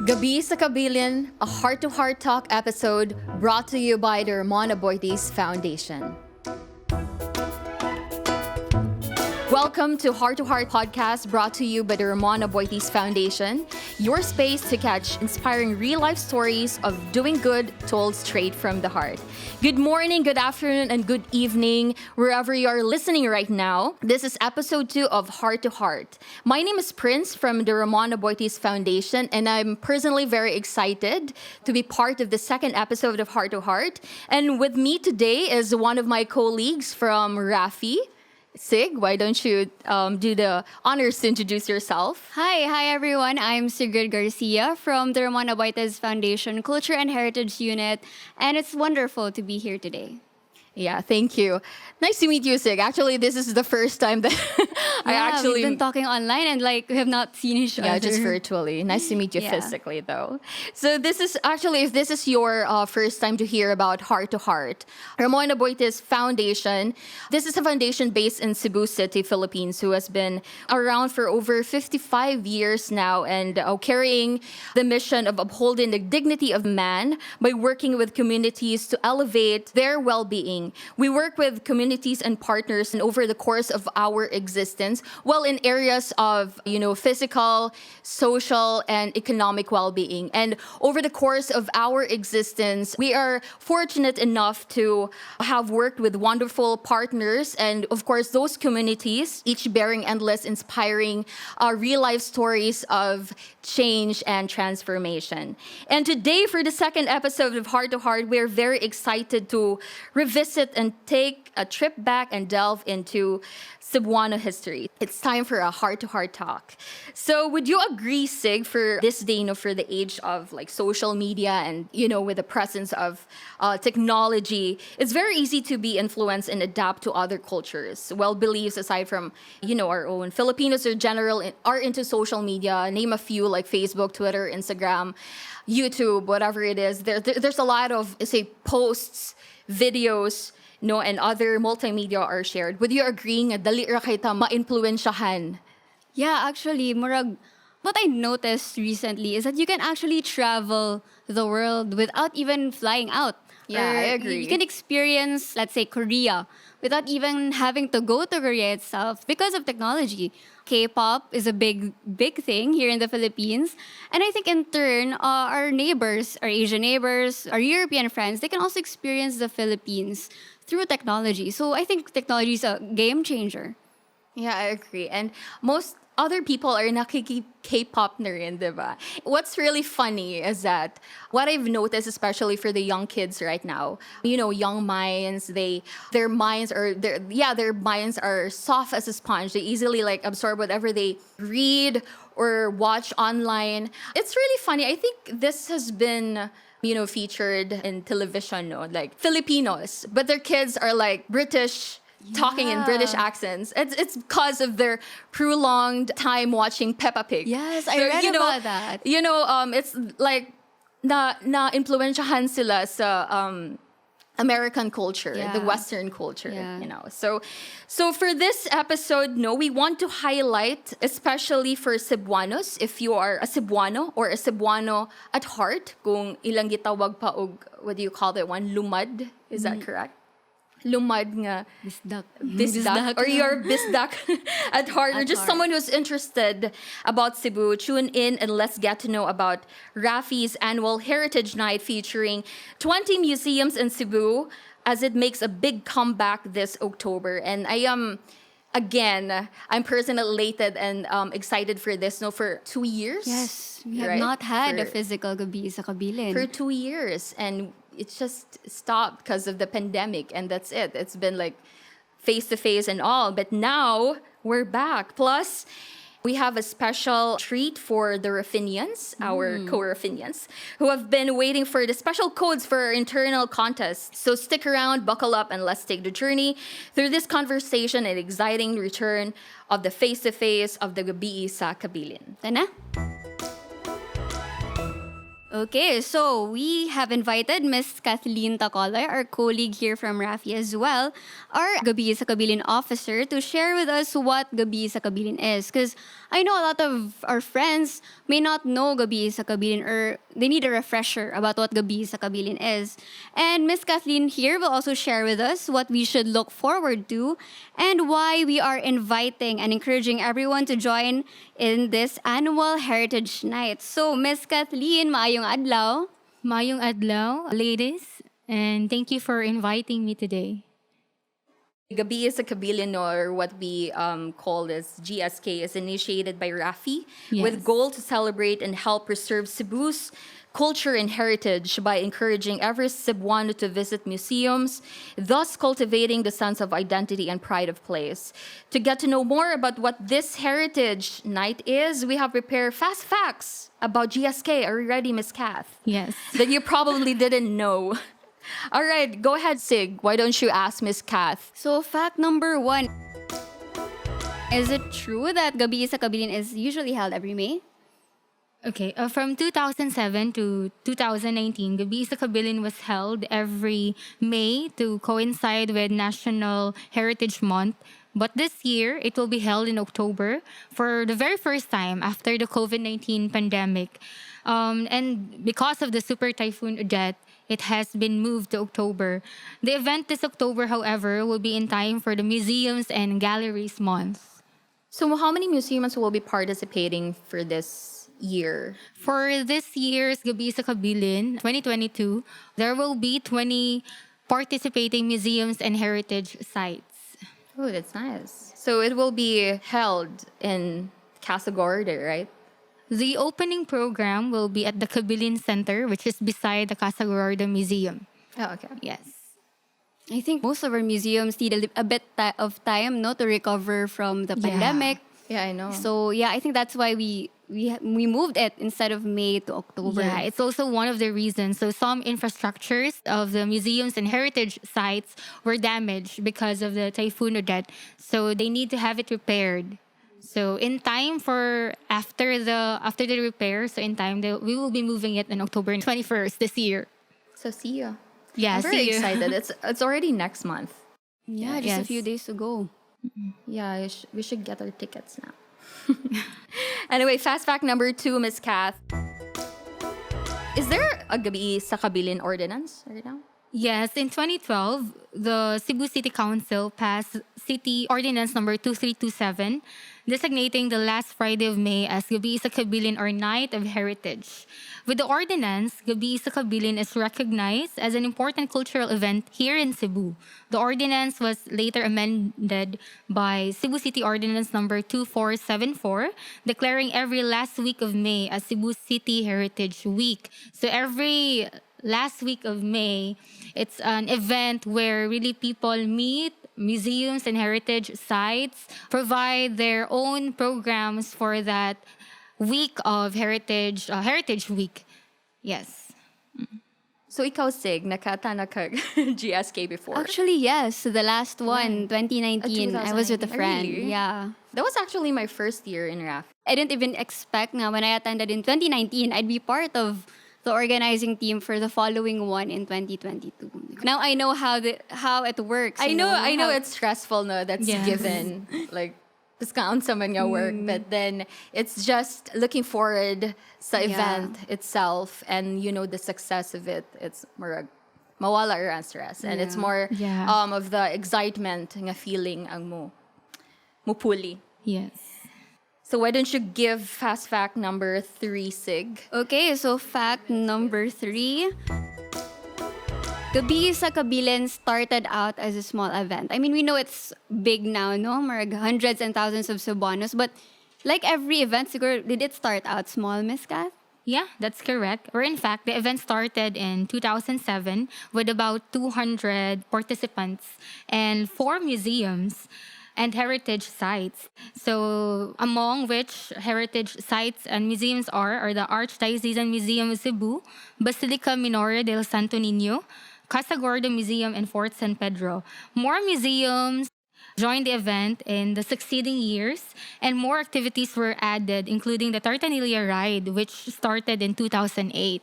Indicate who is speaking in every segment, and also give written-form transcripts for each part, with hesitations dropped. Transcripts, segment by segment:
Speaker 1: Gabii sa Kabilin, a heart-to-heart talk episode brought to you by the Ramon Aboitiz Foundation. Welcome to Heart to Heart podcast brought to you by the Ramon Aboitiz Foundation, your space to catch inspiring real-life stories of doing good told straight from the heart. Good morning, good afternoon, and good evening, wherever you are listening right now. This is episode 2 of Heart to Heart. My name is Prince from the Ramon Aboitiz Foundation, and I'm personally very excited to be part of the second episode of Heart to Heart. And with me today is one of my colleagues from Rafi. Sig, why don't you do the honors to introduce yourself?
Speaker 2: Hi everyone. I'm Sigrid Garcia from the Ramon Aboitiz Foundation Culture and Heritage Unit, and it's wonderful to be here today.
Speaker 1: Yeah, thank you. Nice to meet you, Sig. Actually, this is the first time that
Speaker 2: we've been talking online and we have not seen each other.
Speaker 1: Yeah, just virtually. Nice to meet you
Speaker 2: Yeah.
Speaker 1: physically, though. So this is actually, if this is your first time to hear about Heart to Heart, Ramon Aboitiz Foundation, this is a foundation based in Cebu City, Philippines, who has been around for over 55 years now and carrying the mission of upholding the dignity of man by working with communities to elevate their well-being. We work with communities and partners and over the course of our existence, well, in areas of, physical, social, and economic well-being. And over the course of our existence, we are fortunate enough to have worked with wonderful partners and, of course, those communities, each bearing endless, inspiring real-life stories of change and transformation. And today, for the second episode of Heart to Heart, we're very excited to revisit and take a trip back and delve into Cebuano history. It's time for a heart-to-heart talk. So would you agree, Sig, for this day, for the age of social media and, with the presence of technology, it's very easy to be influenced and adapt to other cultures. Well, beliefs aside from, our own. Filipinos are into social media. Name a few like Facebook, Twitter, Instagram, YouTube, whatever it is. There's a lot of, posts, videos, and other multimedia are shared. Would you agree nga dali ra kita ma-influensyahan?
Speaker 2: Yeah, actually, murag, what I noticed recently is that you can actually travel the world without even flying out.
Speaker 1: Yeah, I agree.
Speaker 2: You can experience, let's say, Korea without even having to go to Korea itself because of technology. K-pop is a big thing here in the Philippines. And I think in turn, our neighbors, our Asian neighbors, our European friends, they can also experience the Philippines through technology. So I think technology is a game changer.
Speaker 1: Yeah, I agree. And most other people are K-pop na rin, diba? What's really funny is that what I've noticed, especially for the young kids right now, young minds, their minds are soft as a sponge. They easily absorb whatever they read or watch online. It's really funny. I think this has been featured in television, like Filipinos, but their kids are British, talking in British accents. It's because of their prolonged time watching Peppa Pig.
Speaker 2: Yes, I read about that.
Speaker 1: It's like na influensyahan sila sa American culture, the Western culture, So for this episode, we want to highlight, especially for Cebuanos, if you are a Cebuano or a Cebuano at heart, kung ilang gitawag pa og, what do you call that one? Lumad? Is that correct? Lumad nga. Bisdak. Or you're bisdak at heart. Or just someone who's interested about Cebu. Tune in and let's get to know about Rafi's annual Heritage Night featuring 20 museums in Cebu as it makes a big comeback this October. And I'm personally elated and excited for this. For 2 years?
Speaker 2: Yes, we have not had a physical Gabii sa Kabilin.
Speaker 1: For 2 years. And it just stopped because of the pandemic, and that's it. It's been face-to-face and all. But now, we're back. Plus, we have a special treat for the Rafinians, our co-Rafinians, who have been waiting for the special codes for our internal contest. So stick around, buckle up, and let's take the journey through this conversation and exciting return of the face-to-face of the Gabii sa Kabilin.
Speaker 2: Tana? Okay, so we have invited Miss Kathleen Tacolay, our colleague here from Rafi as well, our Gabii sa Kabilin officer, to share with us what Gabii sa Kabilin is. Because I know a lot of our friends may not know Gabii sa Kabilin, or they need a refresher about what Gabii sa Kabilin is. And Miss Kathleen here will also share with us what we should look forward to and why we are inviting and encouraging everyone to join in this annual Heritage Night. So, Miss Kathleen, maayong adlaw.
Speaker 3: Mayong adlaw, ladies, and thank you for inviting me today.
Speaker 1: Gabii is a Kabilin, or what we call as GSK, is initiated by Rafi with
Speaker 3: Yes.
Speaker 1: goal to celebrate and help preserve Cebu's culture and heritage by encouraging every Cebuano to visit museums, thus cultivating the sense of identity and pride of place. To get to know more about what this Heritage Night is, we have prepared fast facts about GSK. Are you ready, Miss Kath?
Speaker 3: Yes.
Speaker 1: That you probably didn't know. All right, go ahead, Sig. Why don't you ask Miss Kath?
Speaker 2: So, fact number 1. Is it true that Gabii sa Kabilin is usually held every May?
Speaker 3: Okay, from 2007 to 2019, Gabii sa Kabilin was held every May to coincide with National Heritage Month. But this year, it will be held in October for the very first time after the COVID-19 pandemic. And because of the Super Typhoon Odette, it has been moved to October. The event this October, however, will be in time for the Museums and Galleries Month.
Speaker 1: So, how many museums will be participating for this year?
Speaker 3: For this year's Gabii sa Kabilin 2022, there will be 20 participating museums and heritage sites.
Speaker 1: Oh, that's nice. So, it will be held in Casa Gorda, right?
Speaker 3: The opening program will be at the Kabilin Center, which is beside the Casa Gorda Museum.
Speaker 1: Oh, okay.
Speaker 3: Yes.
Speaker 2: I think most of our museums need a bit of time, no, to recover from the
Speaker 3: Yeah.
Speaker 2: pandemic.
Speaker 1: Yeah, I know.
Speaker 2: So yeah, I think that's why we moved it instead of May to October.
Speaker 3: Yeah, it's also one of the reasons. So some infrastructures of the museums and heritage sites were damaged because of the Typhoon Odette. So they need to have it repaired. So in time for after the repair, so in time we will be moving it on October 21st this year.
Speaker 1: So, see ya.
Speaker 3: Yeah,
Speaker 1: I'm very
Speaker 3: see you.
Speaker 1: excited. It's already next month.
Speaker 2: Yeah, just a
Speaker 3: Yes.
Speaker 2: few days to go.
Speaker 1: Yeah, we should get our tickets now. Anyway, fast fact number 2, Miss Kath. Is there a Gabii sa Kabilin ordinance right now?
Speaker 3: Yes, in 2012, the Cebu City Council passed City Ordinance number 2327, designating the last Friday of May as Gabii sa Kabilin, or Night of Heritage. With the ordinance, Gabii sa Kabilin is recognized as an important cultural event here in Cebu. The ordinance was later amended by Cebu City Ordinance number 2474, declaring every last week of May as Cebu City Heritage Week. So every last week of May, it's an event where really people meet, museums and heritage sites provide their own programs for that week of Heritage Week. Yes.
Speaker 1: So, ikaw, Sig, nakatana ka GSK before?
Speaker 2: Actually, yes, the last one, 2019. I was with a
Speaker 1: 2019.
Speaker 2: friend.
Speaker 1: Really?
Speaker 2: Yeah.
Speaker 1: That was actually my first year in RAF.
Speaker 2: I didn't even expect na when I attended in 2019, I'd be part of the organizing team for the following one in 2022. Now I know how it works.
Speaker 1: I
Speaker 2: you
Speaker 1: know
Speaker 2: how-
Speaker 1: it's stressful, no, that's
Speaker 3: Yes.
Speaker 1: given. Like, discount sa man nga work, but then it's just looking forward sa
Speaker 2: Yeah.
Speaker 1: event itself, and the success of it. It's more mawala ra ang stress, and it's
Speaker 2: Yeah.
Speaker 1: more
Speaker 3: Yeah.
Speaker 1: of the excitement nga feeling ang mupuli.
Speaker 3: Yes.
Speaker 1: So why don't you give fast fact number 3, Sig?
Speaker 2: Okay, so fact number 3. Gabii sa Kabilin started out as a small event. I mean, we know it's big now, no? Marag hundreds and thousands of Cebuanos. But like every event, siguro, did it start out small, Miss Kath?
Speaker 3: Yeah, that's correct. Or in fact, the event started in 2007 with about 200 participants and 4 museums and heritage sites. So among which heritage sites and museums are the Archdiocesan Museum of Cebu, Basilica Minore del Santo Niño, Casa Gorda Museum, and Fort San Pedro. More museums joined the event in the succeeding years, and more activities were added, including the Tartanilla Ride, which started in 2008.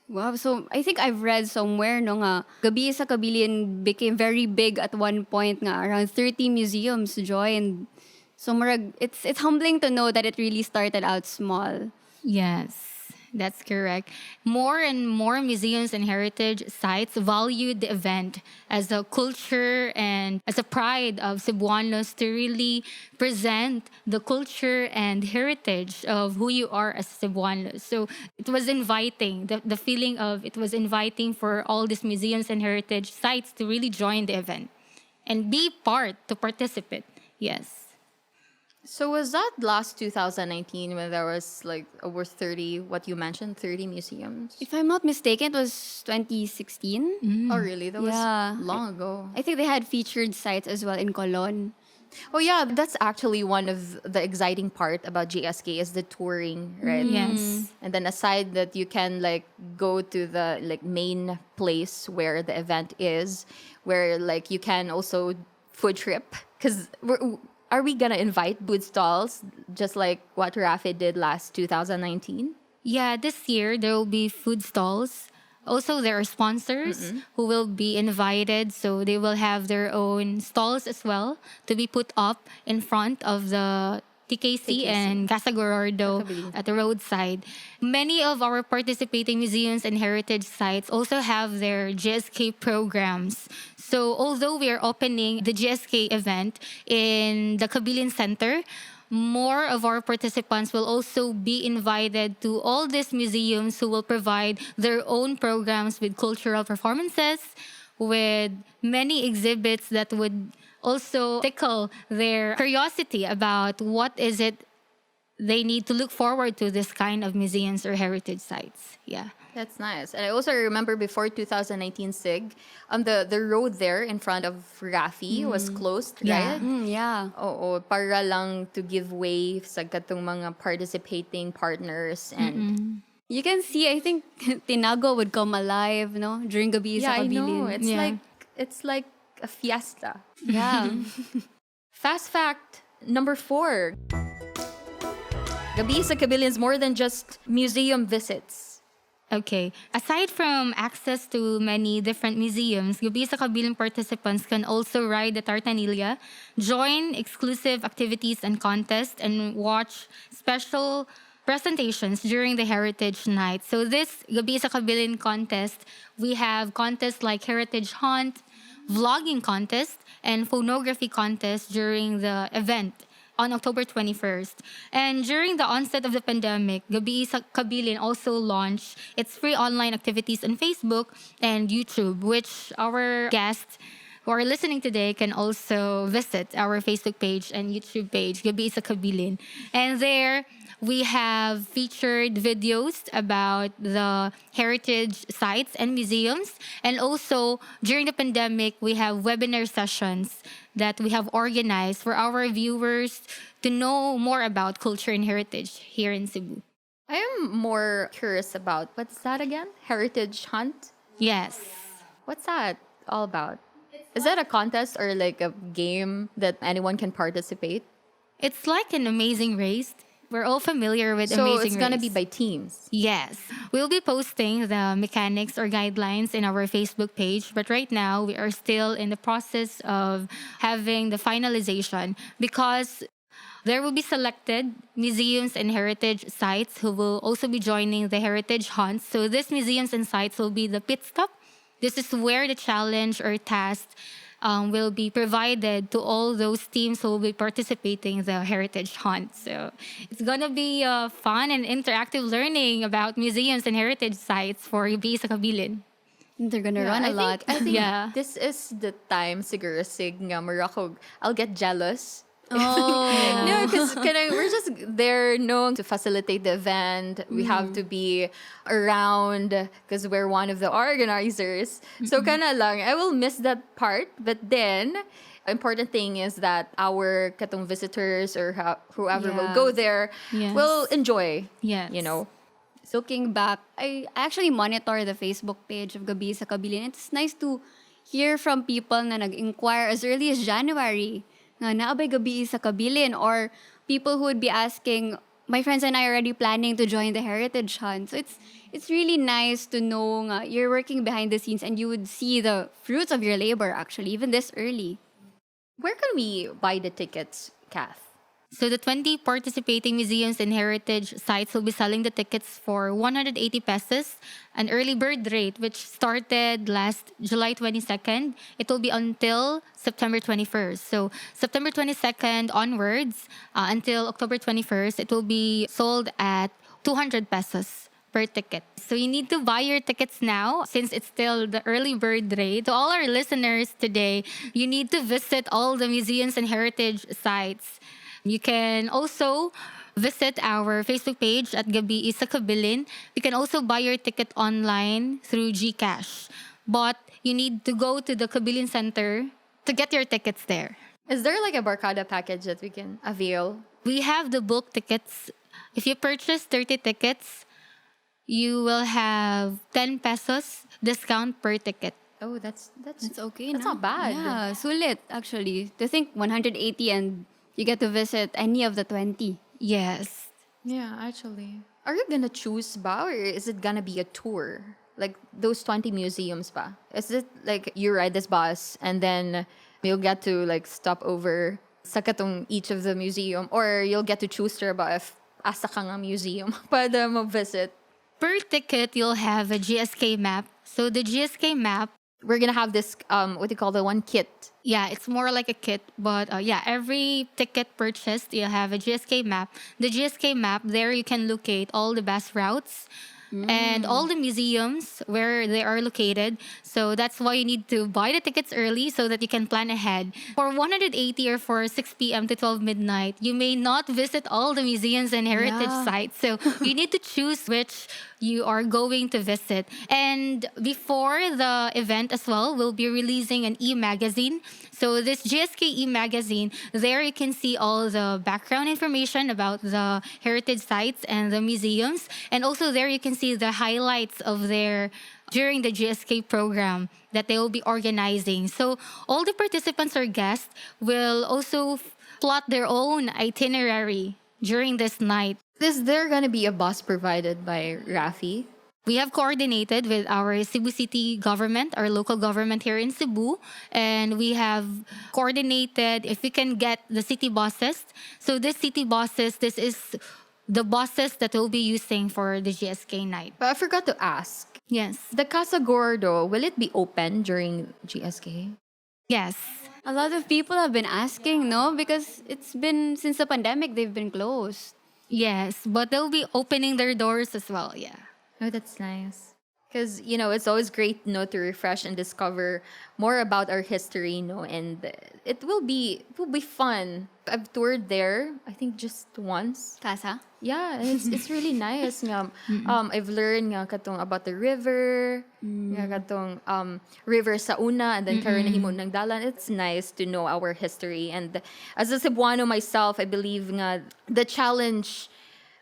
Speaker 2: Wow, so I think I've read somewhere no nga Gabii sa Kabilin became very big at one point nga around 30 museums joined. So murag it's humbling to know that it really started out small.
Speaker 3: Yes, that's correct. More and more museums and heritage sites value the event as a culture and as a pride of Cebuanos to really present the culture and heritage of who you are as Cebuanos. So it was inviting, the feeling of it was inviting for all these museums and heritage sites to really join the event and be part, to participate. Yes.
Speaker 1: So was that last 2019 when there was like over 30, what you mentioned, 30 museums?
Speaker 2: If I'm not mistaken, it was 2016.
Speaker 1: Oh, really? That was
Speaker 2: Yeah.
Speaker 1: long ago.
Speaker 2: I think they had featured sites as well in Colon.
Speaker 1: Oh, yeah, that's actually one of the exciting part about GSK is the touring, right?
Speaker 3: Yes.
Speaker 1: And then aside that you can like go to the like main place where the event is, where like you can also food trip because are we gonna invite food stalls just like what Rafi did last 2019?
Speaker 3: Yeah, this year there will be food stalls. Also, there are sponsors who will be invited, so they will have their own stalls as well to be put up in front of the TKC and Casa Gorordo
Speaker 1: Kabilin.
Speaker 3: at the roadside. Many of our participating museums and heritage sites also have their GSK programs. So, although we are opening the GSK event in the Kabilin Center, more of our participants will also be invited to all these museums who will provide their own programs with cultural performances, with many exhibits that would also tickle their curiosity about what is it they need to look forward to this kind of museums or heritage sites. Yeah.
Speaker 1: That's nice. And I also remember before 2019 SIG, the road there in front of Rafi was closed,
Speaker 3: Yeah.
Speaker 1: right?
Speaker 2: Yeah.
Speaker 1: Oo, para lang to give way sa katong mga participating partners and
Speaker 2: You can see, I think, Tinago would come alive, no? During Gabii
Speaker 1: yeah,
Speaker 2: sa
Speaker 1: I know.
Speaker 2: Kabilin.
Speaker 1: It's like a fiesta.
Speaker 2: Yeah.
Speaker 1: Fast fact number 4. Gabi sa Kabilin is more than just museum visits.
Speaker 3: Okay. Aside from access to many different museums, Gabi sa Kabilin participants can also ride the Tartanilla, join exclusive activities and contests, and watch special presentations during the Heritage Night. So this Gabi sa Kabilin contest, we have contests like Heritage Hunt, vlogging contest, and phonography contest during the event on October 21st. And during the onset of the pandemic, Gabii sa Kabilin also launched its free online activities on Facebook and YouTube, which our guests who are listening today can also visit our Facebook page and YouTube page, Gabii sa Kabilin. And there, we have featured videos about the heritage sites and museums. And also, during the pandemic, we have webinar sessions that we have organized for our viewers to know more about culture and heritage here in Cebu.
Speaker 1: I am more curious about what's that again? Heritage Hunt?
Speaker 3: Yes.
Speaker 1: What's that all about? Is that a contest or like a game that anyone can participate?
Speaker 3: It's like an amazing race. We're all familiar with
Speaker 1: So
Speaker 3: amazing
Speaker 1: it's gonna be
Speaker 3: race.
Speaker 1: by teams.
Speaker 3: Yes. We'll be posting the mechanics or guidelines in our Facebook page, but right now we are still in the process of having the finalization because there will be selected museums and heritage sites who will also be joining the heritage hunt. So these museums and sites will be the pit stop. This is where the challenge or task will be provided to all those teams who will be participating in the heritage hunt. So it's gonna be fun and interactive learning about museums and heritage sites for Gabii sa Kabilin.
Speaker 2: They're gonna run a lot.
Speaker 1: I think
Speaker 3: Yeah.
Speaker 1: this is the time siguro sig nga Morocco. I'll get jealous.
Speaker 2: Oh.
Speaker 1: No, because we're just there known to facilitate the event. We have to be around because we're one of the organizers. So kana lang, I will miss that part. But then, important thing is that our katong visitors or whoever will
Speaker 2: Yeah.
Speaker 1: go there
Speaker 3: Yes.
Speaker 1: will enjoy.
Speaker 3: Yes.
Speaker 1: You know.
Speaker 2: Looking back, I actually monitor the Facebook page of Gabii sa Kabilin. It's nice to hear from people na nag-inquire as early as January nga naabay Gabii sa Kabilin, or people who would be asking my friends and I are already planning to join the Heritage Hunt. So it's really nice to know nga, you're working behind the scenes and you would see the fruits of your labor actually, even this early.
Speaker 1: Where can we buy the tickets, Kath?
Speaker 3: So the 20 participating museums and heritage sites will be selling the tickets for 180 pesos, an early bird rate which started last July 22nd. It will be until September 21st. So September 22nd onwards until October 21st, it will be sold at 200 pesos per ticket. So you need to buy your tickets now since it's still the early bird rate. To all our listeners today, you need to visit all the museums and heritage sites. You can also visit our Facebook page at Gabii sa Kabilin. You can also buy your ticket online through GCash. But you need to go to the Kabilin Center to get your tickets there.
Speaker 1: Is there like a Barcada package that we can avail?
Speaker 3: We have the bulk tickets. If you purchase 30 tickets, you will have 10 pesos discount per ticket.
Speaker 1: Oh, that's
Speaker 2: It's okay.
Speaker 1: That's
Speaker 2: na.
Speaker 1: not bad.
Speaker 2: Yeah, sulit actually. To think 180 and you get to visit any of the 20.
Speaker 3: Yes.
Speaker 1: Yeah, actually. Are you gonna choose ba, or is it gonna be a tour? Like those 20 museums ba? Is it like you ride this bus and then you'll get to like stop over sa katong each of the museum, or you'll get to choose there ba if asa ka nga museum para mo-visit?
Speaker 3: Per ticket, you'll have a GSK map. So the GSK map,
Speaker 1: We're gonna have this what do you call the one kit?
Speaker 3: yeah, it's more like a kit, but yeah, every ticket purchased, you have a GSK map. The GSK map, there you can locate all the bus routes and all the museums where they are located. So that's why you need to buy the tickets early so that you can plan ahead. For 180 or for 6 p.m. to 12 midnight, you may not visit all the museums and heritage
Speaker 2: Yeah.
Speaker 3: sites. So you need to choose which you are going to visit. And before the event as well, we'll be releasing an e-magazine. So this GSK e-magazine, there you can see all the background information about the heritage sites and the museums. And also there you can see the highlights of their during the GSK program that they will be organizing. So all the participants or guests will also plot their own itinerary during this night.
Speaker 1: Is there gonna be a bus provided by Rafi?
Speaker 3: We have coordinated with our Cebu City government, our local government here in Cebu, and we have coordinated if we can get the city buses. So this city buses, this is the buses that we'll be using for the GSK night.
Speaker 1: But I forgot to ask.
Speaker 3: Yes.
Speaker 1: The Casa Gordo, will it be open during GSK?
Speaker 3: Yes.
Speaker 2: A lot of people have been asking, no? Because it's been, since the pandemic, they've been closed.
Speaker 3: Yes, but they'll be opening their doors as well. Yeah.
Speaker 1: Oh, that's nice. Because, it's always great, to refresh and discover more about our history, and it will be fun. I've toured there, I think just once.
Speaker 2: Casa?
Speaker 1: Yeah, and it's really nice nga. I've learned nga katong about the river, nga katong river sa una, and then karon nahimo ng dalan. It's nice to know our history, and as a Cebuano myself, I believe nga the challenge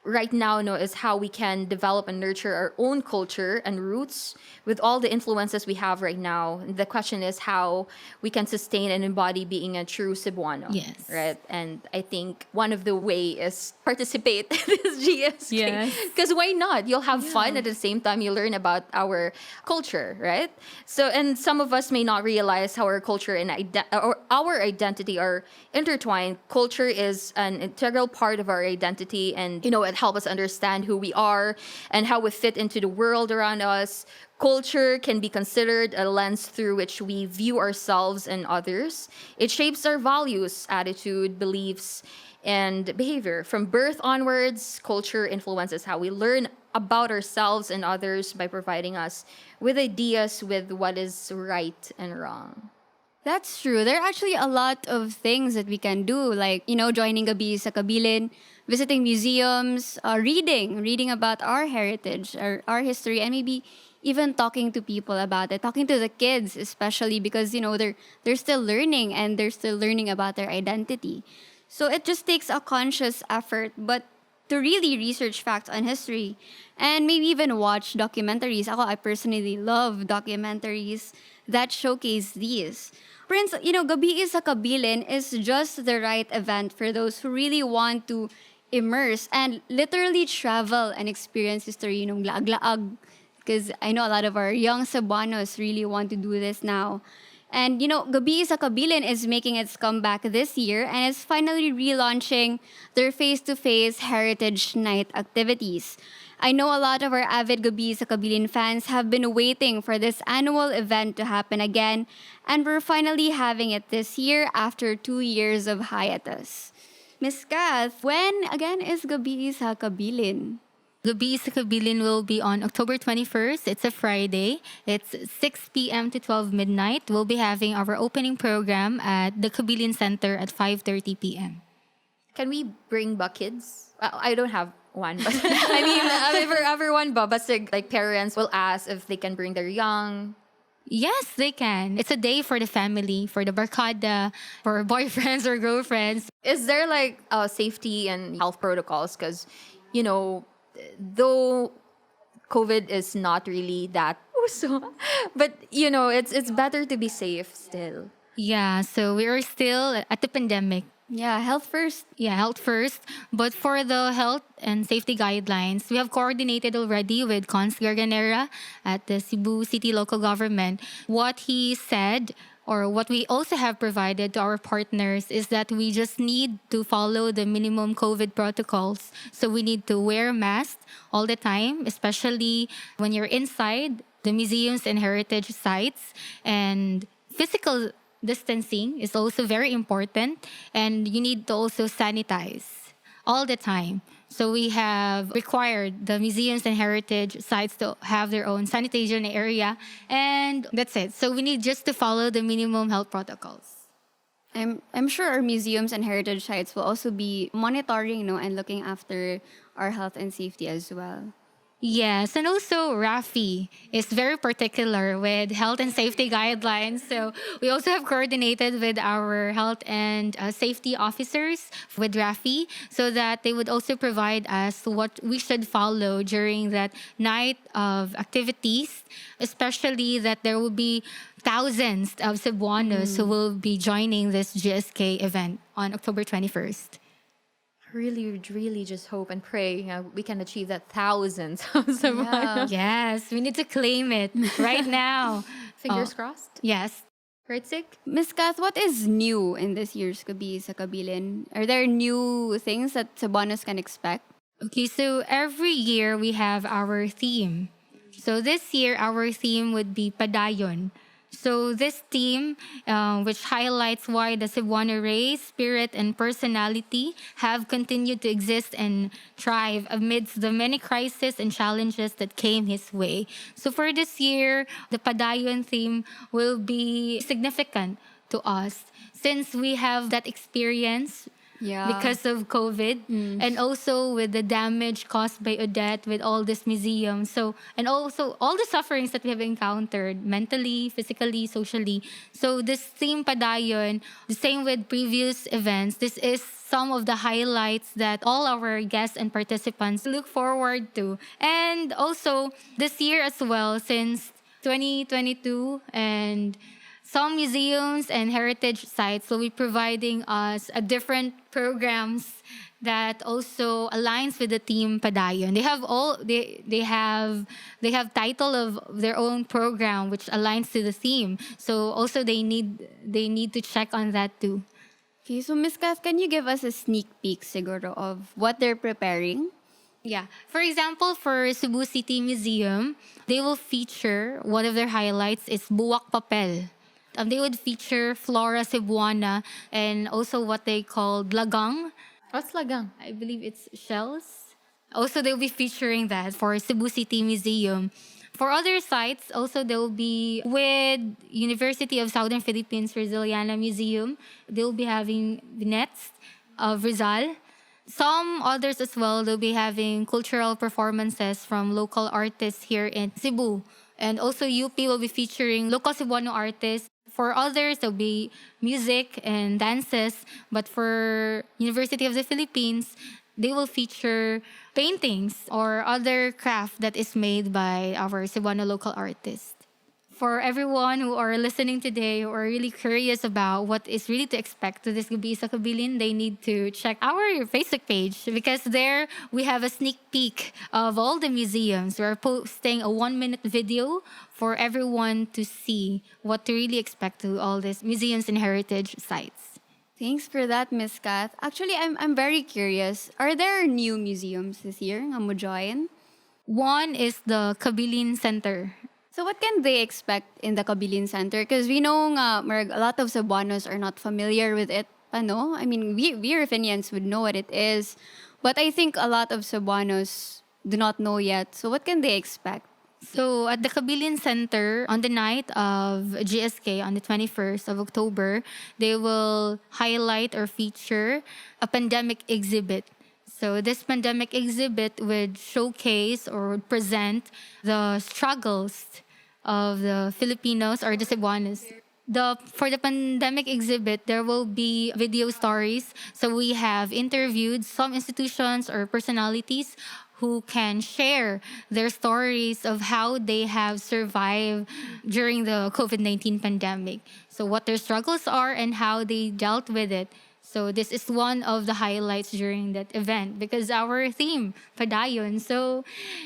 Speaker 1: right now is how we can develop and nurture our own culture and roots with all the influences we have right now. The question is how we can sustain and embody being a true Cebuano.
Speaker 3: Yes.
Speaker 1: Right. And I think one of the way is participate in this GSK.
Speaker 3: Yes.
Speaker 1: Because why not? You'll have fun at the same time you learn about our culture, right? So, and some of us may not realize how our culture and or our identity are intertwined. Culture is an integral part of our identity, and it helps us understand who we are and how we fit into the world around us. Culture can be considered a lens through which we view ourselves and others. It shapes our values, attitude, beliefs, and behavior. From birth onwards, culture influences how we learn about ourselves and others by providing us with ideas with what is right and wrong.
Speaker 2: That's true. There are actually a lot of things that we can do, like, joining Gabii sa Kabilin, visiting museums, reading about our heritage, our history, and maybe even talking to people about it, talking to the kids especially because, they're still learning and they're still learning about their identity. So it just takes a conscious effort, but to really research facts on history and maybe even watch documentaries. I personally love documentaries that showcase these. Prince, Gabii sa Kabilin is just the right event for those who really want to immerse and literally travel and experience history nung laag-laag. Because I know a lot of our young Cebuanos really want to do this now. And Gabii sa Kabilin is making its comeback this year and is finally relaunching their face-to-face Heritage Night activities. I know a lot of our avid Gabii sa Kabilin fans have been waiting for this annual event to happen again, and we're finally having it this year after 2 years of hiatus. Miss Kath, when again is Gabii sa Kabilin?
Speaker 3: Gabii sa Kabilin will be on October 21st. It's a Friday. It's 6 p.m. to 12 midnight. We'll be having our opening program at the Kabilin Center at 5:30 p.m.
Speaker 1: Can we bring ba kids? I don't have one, but I mean, for everyone, ba, like parents will ask if they can bring their young.
Speaker 3: Yes, they can. It's a day for the family, for the barkada, for boyfriends or girlfriends.
Speaker 1: Is there like safety and health protocols? Because, you know, though COVID is not really that uso, but it's better to be safe still.
Speaker 3: Yeah, so we are still at the pandemic.
Speaker 2: Yeah, health first.
Speaker 3: Yeah, health first. But for the health and safety guidelines, we have coordinated already with Cons Garganera at the Cebu City Local Government. What he said, or what we also have provided to our partners, is that we just need to follow the minimum COVID protocols. So we need to wear masks all the time, especially when you're inside the museums and heritage sites. And physical distancing is also very important, and you need to also sanitize all the time. So we have required the museums and heritage sites to have their own sanitation area, and that's it. So we need just to follow the minimum health protocols.
Speaker 2: I'm sure our museums and heritage sites will also be monitoring, and looking after our health and safety as well.
Speaker 3: Yes, and also Rafi is very particular with health and safety guidelines. So we also have coordinated with our health and safety officers with Rafi, so that they would also provide us what we should follow during that night of activities, especially that there will be thousands of Cebuanos who will be joining this GSK event on October 21st.
Speaker 1: Really just hope and pray we can achieve that thousands of Cebuanos.
Speaker 3: Yes, we need to claim it right now.
Speaker 1: Fingers crossed.
Speaker 3: Yes.
Speaker 1: Right, Sick?
Speaker 2: Miss Kath, what is new in this year's Gabii sa Kabilin? Are there new things that Cebuanos can expect?
Speaker 3: Okay, so every year we have our theme. So this year our theme would be Padayon. So this theme, which highlights why the Cebuano race, spirit, and personality have continued to exist and thrive amidst the many crises and challenges that came his way. So for this year, the Padayon theme will be significant to us since we have that experience because of COVID, and also with the damage caused by Odette with all this museums. So, and also all the sufferings that we have encountered mentally, physically, socially. So this theme Padayon, the same with previous events, this is some of the highlights that all our guests and participants look forward to. And also this year as well, since 2022, and some museums and heritage sites will be providing us a different programs that also aligns with the theme Padayon. They have title of their own program which aligns to the theme. So also they need to check on that too.
Speaker 2: Okay, so Miss Kath, can you give us a sneak peek siguro of what they're preparing?
Speaker 3: Yeah. For example, for Cebu City Museum, they will feature, one of their highlights is Buwak Papel. They would feature flora cebuana and also what they call lagang.
Speaker 1: What's lagang?
Speaker 3: I believe it's shells. Also, they'll be featuring that for Cebu City Museum. For other sites, also they'll be with University of Southern Philippines Rizaliana Museum. They'll be having vignettes of Rizal. Some others as well, they'll be having cultural performances from local artists here in Cebu. And also UP will be featuring local Cebuano artists. For others, there'll be music and dances. But for University of the Philippines, they will feature paintings or other craft that is made by our Cebuano local artists. For everyone who are listening today, who are really curious about what is really to expect to this Gabii sa Kabilin, they need to check our Facebook page because there we have a sneak peek of all the museums. We're posting a 1-minute video for everyone to see what to really expect to all these museums and heritage sites.
Speaker 2: Thanks for that, Miss Kath. Actually, I'm very curious. Are there new museums this year nga mo join?
Speaker 3: One is the Kabilin Center.
Speaker 2: So what can they expect in the Kabilin Center? Because we know nga, a lot of Cebuanos are not familiar with it. Ano? I mean, we Rufinians would know what it is. But I think a lot of Cebuanos do not know yet. So what can they expect?
Speaker 3: So at the Kabilin Center, on the night of GSK, on the 21st of October, they will highlight or feature a pandemic exhibit. So this pandemic exhibit would showcase or would present the struggles of the Filipinos or the Cebuanos. For the pandemic exhibit, there will be video stories. So we have interviewed some institutions or personalities who can share their stories of how they have survived during the COVID-19 pandemic. So what their struggles are and how they dealt with it. So this is one of the highlights during that event because our theme, Padayon. So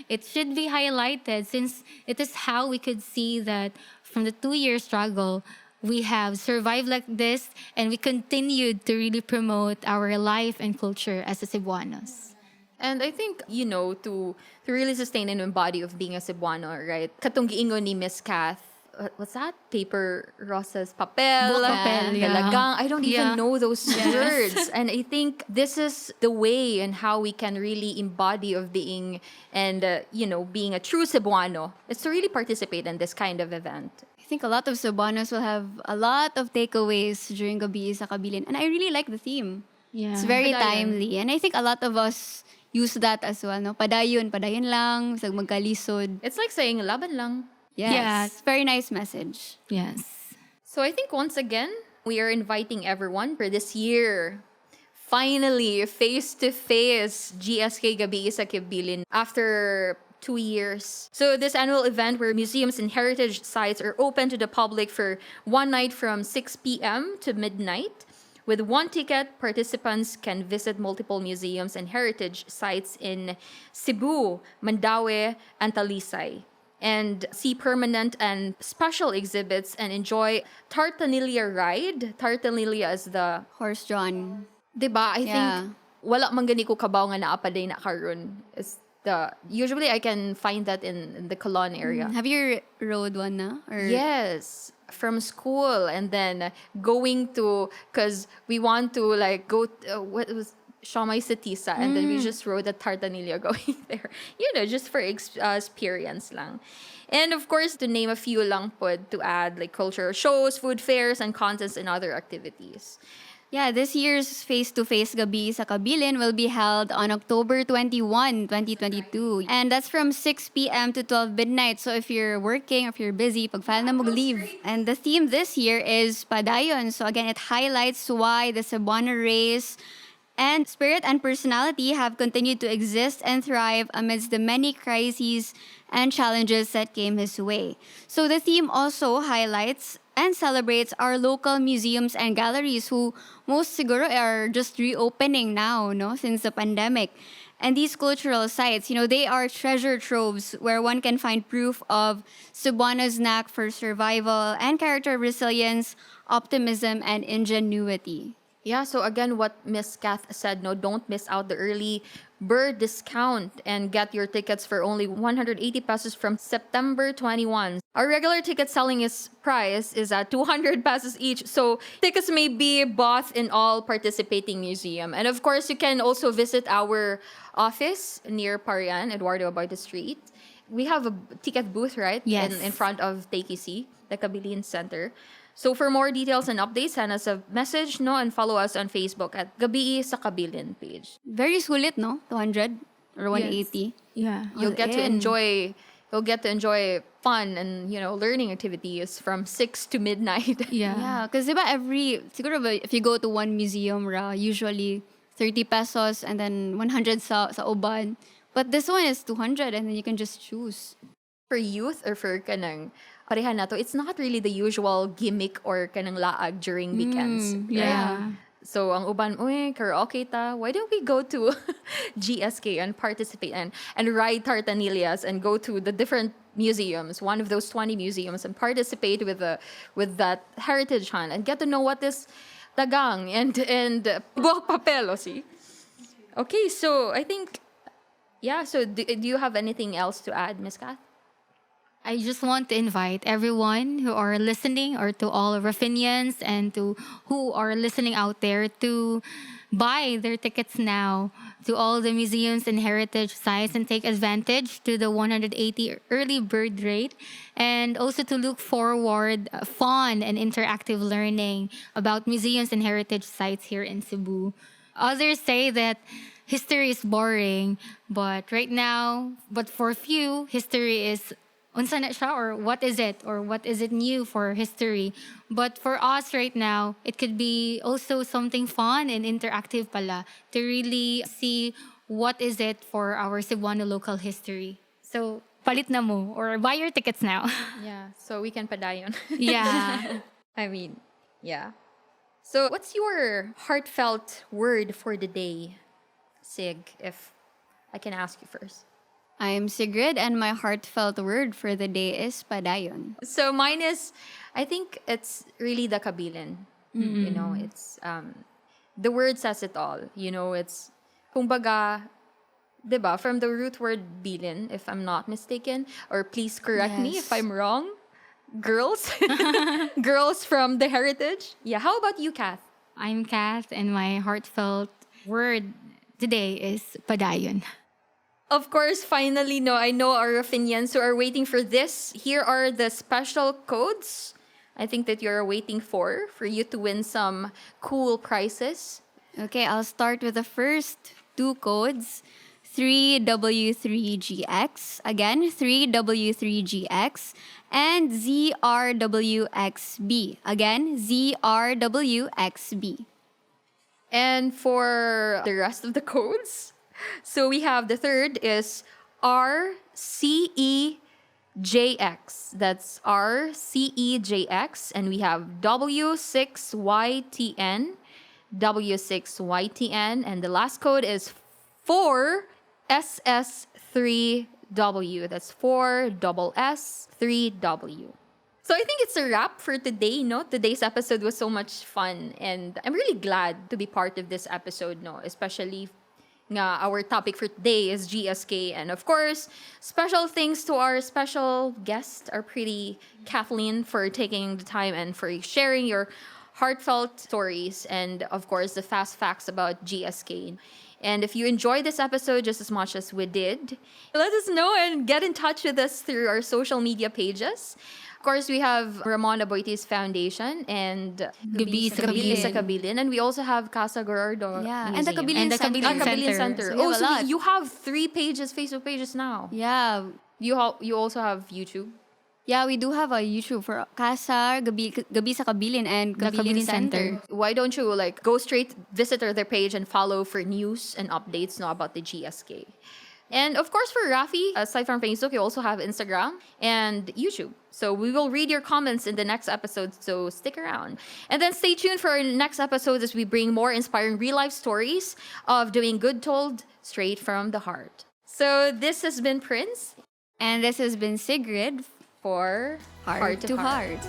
Speaker 3: it should be highlighted since it is how we could see that from the 2-year struggle, we have survived like this and we continued to really promote our life and culture as a Cebuanos.
Speaker 1: And I think, to really sustain and embody of being a Cebuano, right? Katong giingon ni Miss Kath, what's that? Paper, rosas, papel,
Speaker 3: Buwak papel, yeah.
Speaker 1: dalagang. I don't even
Speaker 3: Yeah.
Speaker 1: know those words. And I think this is the way and how we can really embody of being and, being a true Cebuano. It's to really participate in this kind of event.
Speaker 2: I think a lot of Cebuanos will have a lot of takeaways during Gabii sa Kabilin. And I really like the theme.
Speaker 3: Yeah.
Speaker 2: It's very
Speaker 1: Padayon.
Speaker 2: timely. And I think a lot of us use that as well. No? Padayon lang, sag magkalisod.
Speaker 1: It's like saying, laban lang.
Speaker 2: Yes.
Speaker 3: Yes.
Speaker 2: Very nice message.
Speaker 3: Yes.
Speaker 1: So I think once again, we are inviting everyone for this year. Finally, face-to-face GSK Gabii sa Kabilin after 2 years. So this annual event where museums and heritage sites are open to the public for one night from 6 p.m. to midnight. With one ticket, participants can visit multiple museums and heritage sites in Cebu, Mandaue, and Talisay, and see permanent and special exhibits and enjoy Tartanilla ride. Tartanilla is the,
Speaker 2: Horse John.
Speaker 1: diba? I
Speaker 2: Yeah.
Speaker 1: think wala man gani ko kabaw nga naapaday na karon. Is the usually I can find that in the Colon area.
Speaker 2: Have you rode one na? Or
Speaker 1: Yes, from school and then going to, because we want to like go what was Siomai Satisa and then we just rode at Tartanilla going there. Just for experience lang. And of course, to name a few lang pod to add like cultural shows, food fairs, and contests and other activities.
Speaker 2: Yeah, this year's face-to-face Gabii sa Kabilin will be held on October 21, 2022. And that's from 6 p.m. to 12 midnight. So if you're working, if you're busy, pag-file na mag-leave. And the theme this year is Padayon. So again, it highlights why the Cebuano race and spirit and personality have continued to exist and thrive amidst the many crises and challenges that came his way. So the theme also highlights and celebrates our local museums and galleries who most siguro are just reopening now, no, since the pandemic. And these cultural sites, they are treasure troves where one can find proof of Cebuano's knack for survival and character resilience, optimism, and ingenuity.
Speaker 1: Yeah, so again, what Miss Kath said, no, don't miss out the early bird discount and get your tickets for only 180 pesos from September 21. Our regular ticket selling price is at 200 pesos each. So tickets may be bought in all participating museum. And of course, you can also visit our office near Parian, Eduardo Aboite Street. We have a ticket booth, right?
Speaker 3: Yes.
Speaker 1: In front of TKC, the Kabilin Center. So for more details and updates, send us a message, no, and follow us on Facebook at Gabii sa Kabilin page.
Speaker 2: Very sulit, no? 200 or 180.
Speaker 3: Yeah.
Speaker 1: You'll get to
Speaker 2: in.
Speaker 1: enjoy fun and learning activities from 6 to midnight.
Speaker 3: Yeah.
Speaker 2: Yeah, because siguro if you go to one museum, usually 30 pesos and then 100 sa uban. But this one is 200 and then you can just choose.
Speaker 1: For youth or for kanang pareha na to, it's not really the usual gimmick or kanang laag during weekends.
Speaker 3: Yeah.
Speaker 1: So ang uban, uy, karaoke ta, why don't we go to GSK and participate and ride tartanillas and go to the different museums, one of those 20 museums, and participate with that heritage hunt and get to know what is dagang and buwak papel, see? Okay, so I think, yeah, so do you have anything else to add, Miss Kath?
Speaker 3: I just want to invite everyone who are listening, or to all Raffinians and to who are listening out there, to buy their tickets now to all the museums and heritage sites and take advantage to the 180 early bird rate, and also to look forward fun and interactive learning about museums and heritage sites here in Cebu. Others say that history is boring, but right now, but for few, history is unsa na siya, or what is it new for history. But for us right now, it could be also something fun and interactive pala to really see what is it for our Cebuano local history. So palit na mo, or buy your tickets now.
Speaker 1: Yeah, so we can padayon.
Speaker 3: Yeah.
Speaker 1: I mean, yeah. So what's your heartfelt word for the day, Sig, if I can ask you first?
Speaker 2: I'm Sigrid, and my heartfelt word for the day is Padayon.
Speaker 1: So mine is, I think it's really the Kabilin. You know, it's the word says it all. You know, it's kumbaga, 'di ba, from the root word bilin, if I'm not mistaken, or please correct me if
Speaker 2: Yes.
Speaker 1: I'm wrong. Girls, girls from the heritage. Yeah. How about you, Kath?
Speaker 3: I'm Kath, and my heartfelt word today is Padayon.
Speaker 1: Of course, finally, no, I know our Raffinians who are waiting for this. Here are the special codes I think that you're waiting for you to win some cool prizes.
Speaker 2: Okay, I'll start with the first two codes. 3W3GX, again, 3W3GX, and ZRWXB, again, ZRWXB.
Speaker 1: And for the rest of the codes, so we have the third is RCEJX. That's RCEJX. And we have W6YTN, W6YTN. And the last code is 4SS3W. That's 4SS3W. So I think it's a wrap for today, no? Today's episode was so much fun, and I'm really glad to be part of this episode, no? Especially nga our topic for today is GSK, and of course, special thanks to our special guest, our pretty Kathleen, for taking the time and for sharing your heartfelt stories, and of course, the fast facts about GSK. And if you enjoyed this episode just as much as we did, let us know and get in touch with us through our social media pages. Of course, we have Ramon Aboitiz Foundation and
Speaker 3: Gabii sa
Speaker 1: Kabilin. And we also have Casa Gordo
Speaker 2: Yeah,
Speaker 1: Museum.
Speaker 2: and the Kabilin
Speaker 3: And the
Speaker 2: Center.
Speaker 3: Kabilin
Speaker 1: Kabilin
Speaker 3: Center.
Speaker 1: Center.
Speaker 2: So we have a
Speaker 1: So
Speaker 2: lot.
Speaker 1: you have 3 pages, Facebook pages now.
Speaker 2: Yeah.
Speaker 1: You also have YouTube.
Speaker 2: Yeah, we do have a YouTube for Casa, Gabi sa Kabilin, and
Speaker 3: The
Speaker 2: Kabilin
Speaker 3: Kabilin
Speaker 2: Center.
Speaker 3: Center.
Speaker 1: Why don't you go straight visit their page and follow for news and updates about the GSK. And of course, for Rafi, aside from Facebook, you also have Instagram and YouTube. So we will read your comments in the next episode, so stick around. And then stay tuned for our next episode as we bring more inspiring real-life stories of doing good told straight from the heart. So this has been Prince
Speaker 2: And this has been Sigrid,
Speaker 1: for
Speaker 2: Heart to Heart.